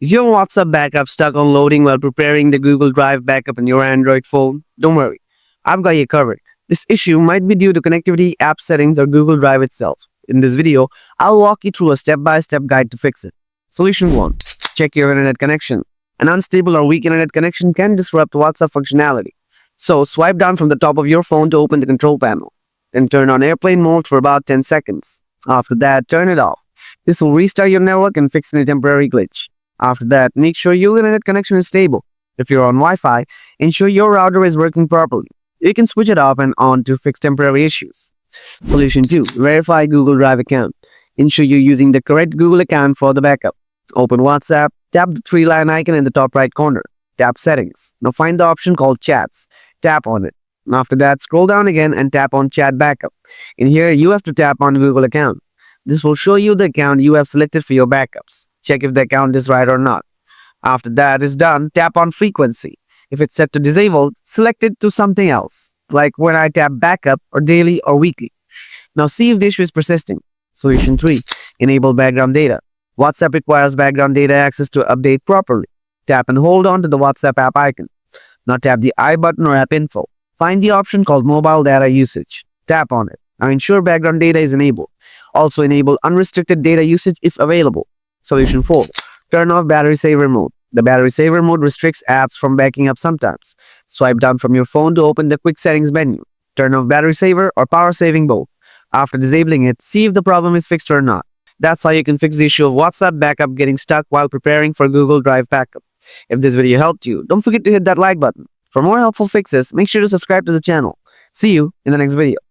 Is your WhatsApp backup stuck on loading while preparing the Google Drive backup on your Android phone? Don't worry, I've got you covered. This issue might be due to connectivity, app settings, or Google Drive itself. In this video, I'll walk you through a step-by-step guide to fix it. Solution 1. Check your internet connection. An unstable or weak internet connection can disrupt WhatsApp functionality. So, swipe down from the top of your phone to open the control panel. Then turn on airplane mode for about 10 seconds. After that, turn it off. This will restart your network and fix any temporary glitch. After that, make sure your internet connection is stable. If you're on Wi-Fi, ensure your router is working properly. You can switch it off and on to fix temporary issues. Solution 2. Verify Google Drive account. Ensure you're using the correct Google account for the backup. Open WhatsApp, tap the three-line icon in the top right corner. Tap Settings. Now find the option called Chats. Tap on it. After that, scroll down again and tap on Chat Backup. In here, you have to tap on Google account. This will show you the account you have selected for your backups. Check if the account is right or not. After that is done, tap on Frequency. If it's set to disabled, select it to something else, like when I tap Backup or Daily or Weekly. Now see if the issue is persisting. Solution 3. Enable background data. WhatsApp requires background data access to update properly. Tap and hold on to the WhatsApp app icon. Now tap the I button or app info. Find the option called Mobile Data Usage. Tap on it. Now ensure background data is enabled. Also enable unrestricted data usage if available. Solution 4. Turn off battery saver mode. The battery saver mode restricts apps from backing up sometimes. Swipe down from your phone to open the quick settings menu. Turn off battery saver or power saving mode. After disabling it, see if the problem is fixed or not. That's how you can fix the issue of WhatsApp backup getting stuck while preparing for Google Drive backup. If this video helped you, don't forget to hit that like button. For more helpful fixes, make sure to subscribe to the channel. See you in the next video.